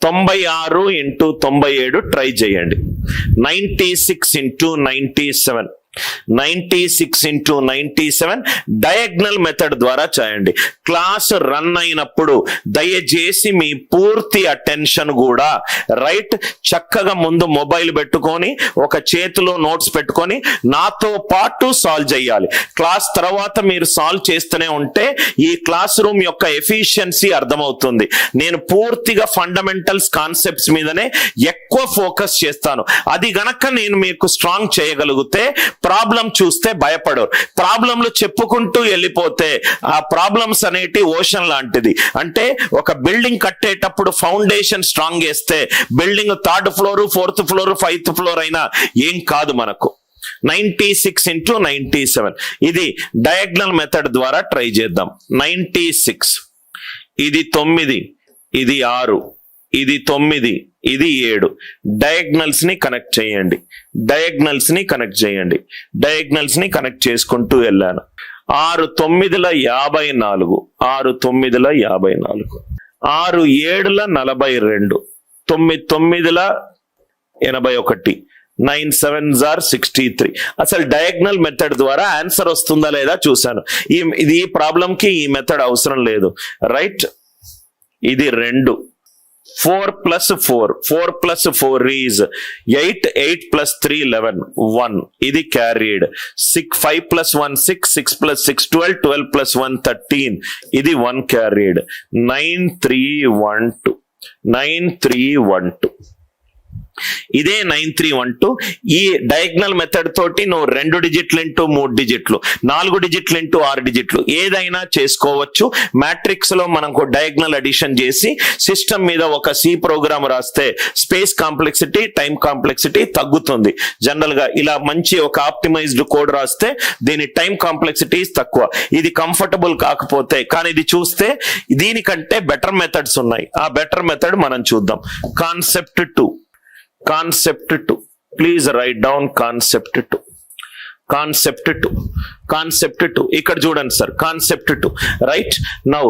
96 into 97 try చేయండి. 96 into 97, 96 into 97 diagonal method ద్వారా చేయండి. క్లాస్ రన్ అయినప్పుడు దయచేసి మీ పూర్తి అటెన్షన్ కూడా రైట్ చక్కగా ముందు మొబైల్ పెట్టుకొని ఒక చేతిలో నోట్స్ పెట్టుకొని నాతో పాటు సాల్వ్ చేయాలి. క్లాస్ తర్వాత మీరు సాల్వ్ చేస్తూనే ఉంటే ఈ క్లాస్ రూమ్ యొక్క ఎఫిషియన్సీ అర్థమవుతుంది. నేను పూర్తిగా ఫండమెంటల్స్ కాన్సెప్ట్స్ మీదనే ఎక్కువ ఫోకస్ చేస్తాను. అది గనక నేను మీకు స్ట్రాంగ్ చేయగలిగితే ప్రాబ్లం చూస్తే భయపడరు. ప్రాబ్లంలు చెప్పుకుంటూ వెళ్ళిపోతే ఆ ప్రాబ్లమ్స్ అనేటి ఓషన్ లాంటిది. అంటే ఒక బిల్డింగ్ కట్టేటప్పుడు ఫౌండేషన్ స్ట్రాంగ్ చేస్తే building 3rd floor 4th floor 5th floor అయినా ఏం కాదు మనకు. 96 ఇంటూ 97 ఇది డయాగ్నల్ మెథడ్ ద్వారా ట్రై చేద్దాం. 96 ఇది 9, ఇది 6, ఇది 9, ఇది 7. డయాగ్నల్స్ ని కనెక్ట్ చేయండి, డయాగ్నల్స్ ని కనెక్ట్ చేయండి, డయాగ్నల్స్ ని కనెక్ట్ చేసుకుంటూ వెళ్ళాను. 6 9ల 54, 6 9ల 54, 6 7ల 42, 9 9ల 81, 9 7s are 63. అసలు డయాగ్నల్ మెథడ్ ద్వారా ఆన్సర్ వస్తుందా లేదా చూశాను. ఈ ప్రాబ్లం కి ఈ మెథడ్ అవసరం లేదు రైట్. ఇది 2, 4 + 4, 4 + 4 is 8, 8 + 3 11, 1 ఇది క్యారీడ్. 5 + 1 6, 6 + 6 12, 12 + 1 13 ఇది 1 క్యారీడ్. 9 3 1 2, 9 3 1 2 ఇదే 9 3 1 2. ఈ డయాగ్నల్ మెథడ్ తోటి నువ్వు 2 డిజిట్లు ఇంటూ 3 డిజిట్లు, 4 డిజిట్లు ఇంటూ 6 డిజిట్లు ఏదైనా చేసుకోవచ్చు. మ్యాట్రిక్స్ లో మనకు డయాగ్నల్ అడిషన్ చేసి సిస్టమ్ మీద ఒక సి ప్రోగ్రామ్ రాస్తే స్పేస్ కాంప్లెక్సిటీ టైం కాంప్లెక్సిటీ తగ్గుతుంది. జనరల్ గా ఇలా మంచి ఒక ఆప్టిమైజ్డ్ కోడ్ రాస్తే దీని టైం కాంప్లెక్సిటీ తక్కువ. ఇది కంఫర్టబుల్ కాకపోతే కానీ ఇది చూస్తే దీనికంటే బెటర్ మెథడ్స్ ఉన్నాయి. ఆ బెటర్ మెథడ్ మనం చూద్దాం. Concept 2, concept 2 please right down concept 2, concept 2, concept 2 ఇక్కడ చూడండి సార్. Concept 2 right. నౌ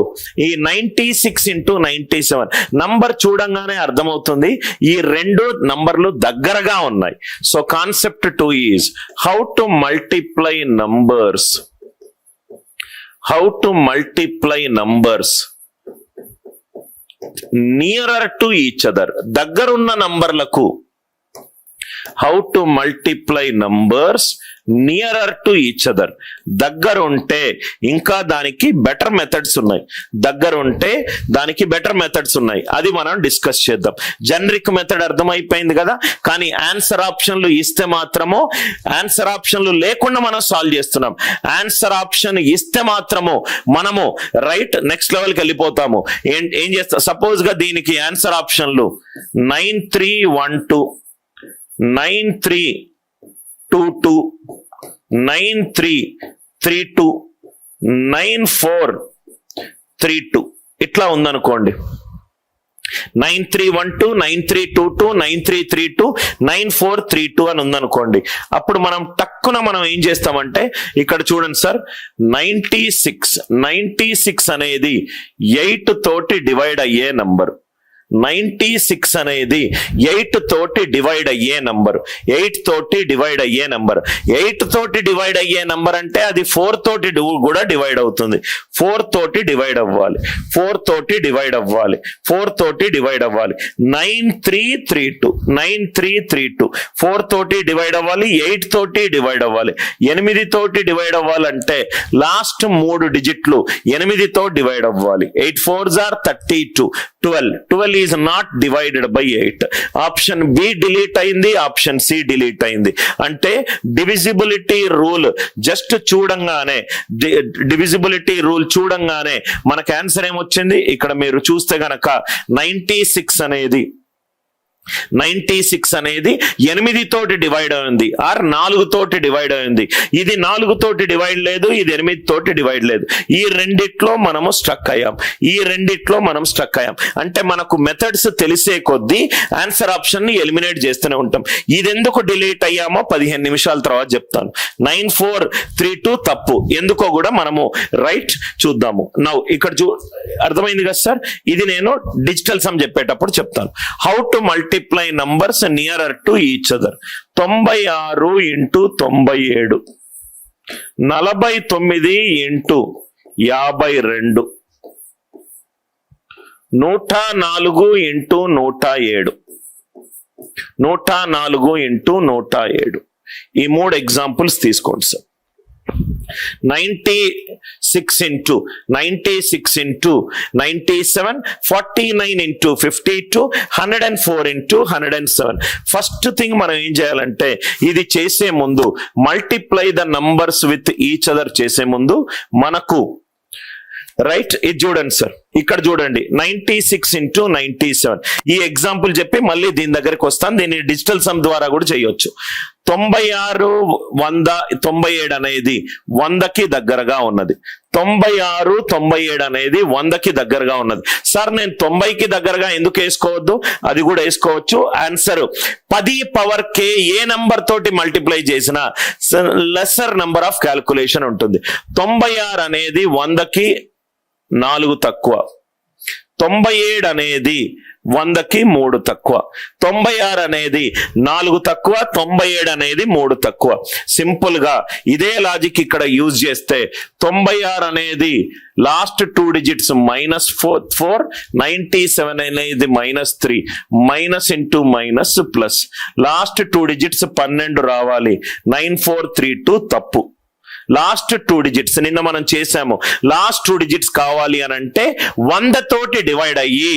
ఈ 96 ఇంటూ 97 నంబర్ చూడంగానే అర్థమవుతుంది ఈ 2 నంబర్లు దగ్గరగా ఉన్నాయి. So concept 2 is how to multiply numbers, how to multiply numbers nearer to each other. దగ్గరున్న నంబర్లకు how to multiply numbers nearer to each other. దగ్గర ఉంటే ఇంకా దానికి బెటర్ మెథడ్స్ ఉన్నాయి, దగ్గర ఉంటే దానికి బెటర్ మెథడ్స్ ఉన్నాయి. అది మనం డిస్కస్ చేద్దాం. జనరిక్ మెథడ్ అర్థమైపోయింది కదా. కానీ ఆన్సర్ ఆప్షన్లు ఇస్తే మాత్రము, ఆన్సర్ ఆప్షన్లు లేకుండా మనం సాల్వ్ చేస్తున్నాం. ఆన్సర్ ఆప్షన్ ఇస్తే మాత్రము మనము రైట్ నెక్స్ట్ లెవెల్కి వెళ్ళిపోతాము. ఏం చేస్తాం? సపోజ్ గా దీనికి ఆన్సర్ ఆప్షన్లు 9 3 1 2, 9 3 2 2, 9 3 3 2, 9 4 3 2 ఇట్లా ఉందనుకోండి. 9 3 1 2, 9 3 2 2, 9 3 3 2, 9 4 3 2 అని ఉందనుకోండి. అప్పుడు మనం టక్కున మనం ఏం చేస్తామంటే ఇక్కడ చూడండి సార్. 96 అనేది 8 తోటి డివైడ్ అయ్యే నంబర్. 96 అనేది 8 తోటి డివైడ్ అయ్యే నంబర్, 8 తోటి డివైడ్ అయ్యే నంబర్. 8 తోటి డివైడ్ అయ్యే నంబర్ అంటే అది 4 తోటి కూడా డివైడ్ అవుతుంది. 4 తోటి డివైడ్ అవ్వాలి, 4 తోటి డివైడ్ అవ్వాలి, 4 తోటి డివైడ్ అవ్వాలి. 9 3 3 2, 9 3 3 2 4 తోటి డివైడ్ అవ్వాలి, 8 తోటి డివైడ్ అవ్వాలి. 8 తోటి డివైడ్ అవ్వాలంటే లాస్ట్ 3 డిజిట్లు 8 తో డివైడ్ అవ్వాలి. 8 4s are 32, 12 is not divided by 8. Option B delete అయింది, ఆప్షన్ సి డిలీట్ అయింది. అంటే డివిజిబిలిటీ రూల్ జస్ట్ చూడంగానే, డివిజిబిలిటీ రూల్ చూడంగానే మనకు ఆన్సర్ ఏమొచ్చింది? ఇక్కడ మీరు చూస్తే గనక 96 అనేది 96 అనేది 8 తోటి డివైడ్ అయింది ఆర్ 4 తోటి డివైడ్ అయింది. ఇది 4 తోటి డివైడ్ లేదు, ఇది 8 తోటి డివైడ్ లేదు. ఈ రెండిట్లో మనము స్ట్రక్ అయ్యాం. అంటే మనకు మెథడ్స్ తెలిసే కొద్దీ ఆన్సర్ ఆప్షన్ ని ఎలిమినేట్ చేస్తూనే ఉంటాం. ఇది ఎందుకు డిలీట్ అయ్యామో 15 నిమిషాల తర్వాత చెప్తాను. 9432 తప్పు ఎందుకో కూడా మనము రైట్ చూద్దాము. నౌ ఇక్కడ అర్థమైంది కదా సార్, ఇది నేను డిజిటల్ సమ్ చెప్పేటప్పుడు చెప్తాను. How to multiply numbers nearer to each other. 96 into 97, 49 into 52, 104 into 107, 104 into 107. ఈ 3 ఎగ్జాంపుల్స్ తీసుకోండి sir. 96 into 97, 49 into 52, 104 into 107. First thing మనం ఏం చేయాలంటే ఇది చేసే ముందు multiply the numbers with each other చేసే ముందు మనకు రైట్ ఇది చూడండి సార్, ఇక్కడ చూడండి 96 into 97. ఈ ఎగ్జాంపుల్ చెప్పి మళ్ళీ దీని దగ్గరికి వస్తాను. దీన్ని డిజిటల్ సమ్ ద్వారా కూడా చేయొచ్చు. 96, 100, 97 అనేది 100కి దగ్గరగా ఉన్నది. 96, 97 అనేది 100కి దగ్గరగా ఉన్నది. సార్ నేను 90కి దగ్గరగా ఎందుకు వేసుకోవద్దు? అది కూడా వేసుకోవచ్చు. ఆన్సర్ 10 పవర్ k ఏ నంబర్ తోటి మల్టిప్లై చేసినా లెస్సర్ నంబర్ ఆఫ్ క్యాల్కులేషన్ ఉంటుంది. 96 అనేది 100కి 4 తక్కువ, 97 అనేది 100కి 3 తక్కువ, 96 అనేది 4 తక్కువ, 97 అనేది 3 తక్కువ. సింపుల్ గా ఇదే లాజిక్ ఇక్కడ యూజ్ చేస్తే 96 అనేది లాస్ట్ 2 డిజిట్స్ -4, 97 అనేది -3, minus into minus plus, last 2 digits 12 రావాలి. 9432 తప్పు. లాస్ట్ 2 డిజిట్స్ నిన్న మనం చేసాము. లాస్ట్ 2 డిజిట్స్ కావాలి అని అంటే 100 తోటి డివైడ్ అయ్యి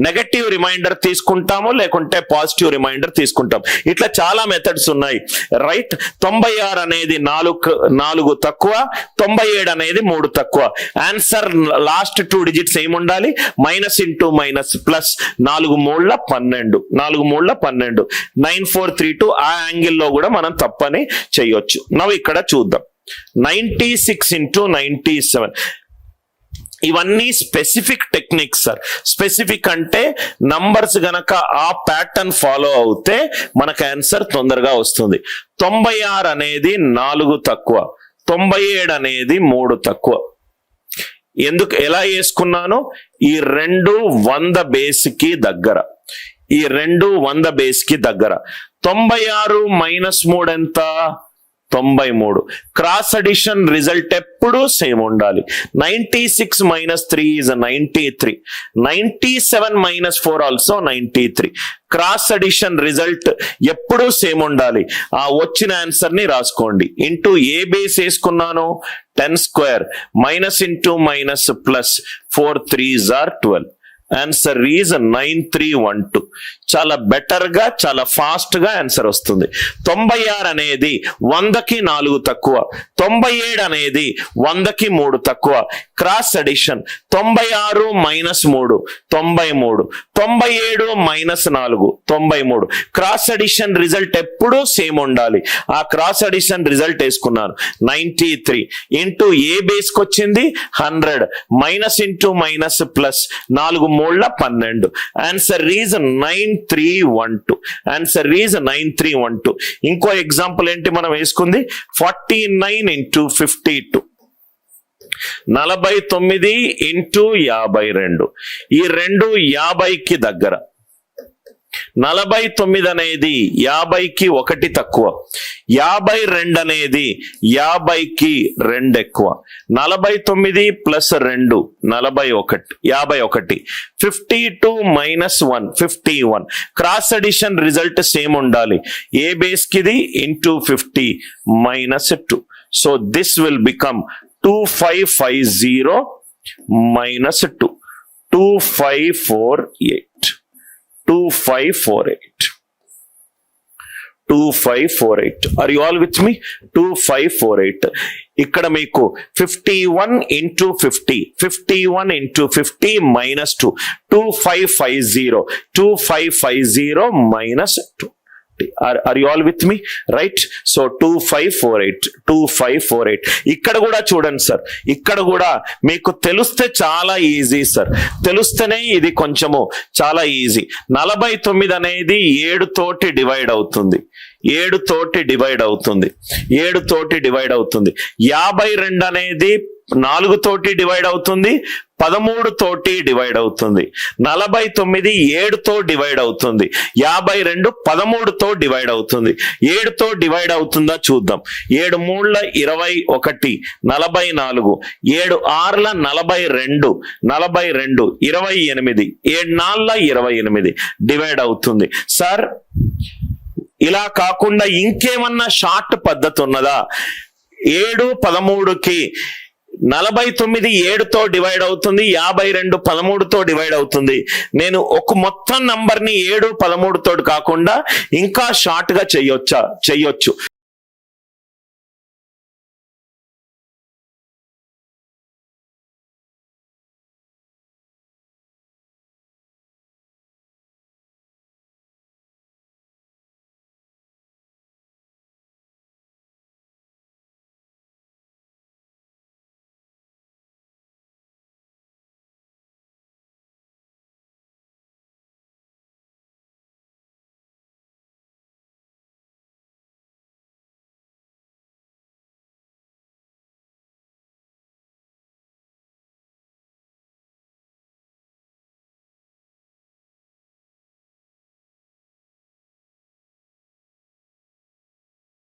నెగటివ్ రిమైండర్ తీసుకుంటాము, లేకుంటే పాజిటివ్ రిమైండర్ తీసుకుంటాం. ఇట్లా చాలా మెథడ్స్ ఉన్నాయి రైట్. 96 అనేది 4 తక్కువ, 97 అనేది 3 తక్కువ. ఆన్సర్ లాస్ట్ 2 డిజిట్స్ ఏముండాలి? Minus into minus plus, 4 3 12, 4 3 12. 9432 ఆ యాంగిల్లో కూడా మనం తప్పని చేయొచ్చు. నవ్వు ఇక్కడ చూద్దాం. 96 into 97. ఇవన్నీ స్పెసిఫిక్ టెక్నిక్స్ సార్. స్పెసిఫిక్ అంటే నంబర్స్ గనక ఆ ప్యాటర్న్ ఫాలో అవుతే మనకు ఆన్సర్ తొందరగా వస్తుంది. 96 అనేది 4 తక్కువ, 97 అనేది 3 తక్కువ. ఎందుకు ఎలా వేసుకున్నాను? ఈ 2 100 బేస్ కి దగ్గర, ఈ 2 100 బేస్ కి దగ్గర. 96 - 3 ఎంత? 93. క్రాస్ అడిషన్ రిజల్ట్ ఎప్పుడు సేమ్ ఉండాలి. 96 - 3 is 93. 97 - 4 also 93. Cross addition result ఎప్పుడు సేమ్ ఉండాలి. ఆ వచ్చిన ఆన్సర్ ని రాసుకోండి. ఇంటూ ఏ బేస్ వేసుకున్నాను? 10 square, minus into minus plus, 4 3s are 12. Answer is 9312. చాలా బెటర్ గా, చాలా ఫాస్ట్ గా ఆన్సర్ వస్తుంది. 96 అనేది 100కి 4 తక్కువ, 97 అనేది 100కి 3 తక్కువ. Cross addition 96 - 3 93, 97 - 4 93. Cross addition result ఎప్పుడూ సేమ్ ఉండాలి. ఆ క్రాస్ అడిషన్ రిజల్ట్ వేసుకున్నాను. 93 ఇంటూ ఏ బేస్ కి వచ్చింది? 100, minus into minus plus, 4 3 12. Answer is 9312. Answer is 9312. ఇంకో ఎగ్జాంపుల్ ఏంటి మనం వేసుకుంది? 49 into 52, 49 into 52. ఈ 2 50కి దగ్గర. 49 అనేది 50కి 1 తక్కువ, 52 అనేది 50కి 2 ఎక్కువ. 49 + 2 41, 51. 52 - 1 51. క్రాస్ అడిషన్ రిజల్ట్ సేమ్ ఉండాలి. ఏ బేస్ కిది? Into 50 - 2. So this will become 2550 - 2, 2548. 2548. 2548. Are you all with me? 2548. ఇక్కడ మీకు 51 into 50, 51 into 50 minus 2, 2550 minus 2. Are you all with me? Right? So 2548. ఇక్కడ కూడా చూడండి సార్, ఇక్కడ కూడా మీకు తెలిస్తే చాలా ఈజీ సార్, తెలిస్తేనే ఇది కొంచెము చాలా ఈజీ. 49 అనేది 7 తోటి డివైడ్ అవుతుంది, 7 తోటి డివైడ్ అవుతుంది, 7 తోటి డివైడ్ అవుతుంది. 52 అనేది 4 తోటి డివైడ్ అవుతుంది, 13 తోటి డివైడ్ అవుతుంది. 49 7 తో డివైడ్ అవుతుంది, 52 13 తో డివైడ్ అవుతుంది. 7 తో డివైడ్ అవుతుందా చూద్దాం. 7 3 21, 44, 7 6 42, 42, 28, 7 4 28 డివైడ్ అవుతుంది. సార్ ఇలా కాకుండా ఇంకేమన్నా షార్ట్ పద్ధతి ఉన్నదా? 7 13కి 49 7 తో డివైడ్ అవుతుంది, 52 13 తో డివైడ్ అవుతుంది. నేను ఒక మొత్తం నంబర్ ని 7 13 తోటి కాకుండా ఇంకా షార్ట్ గా చెయ్యొచ్చు.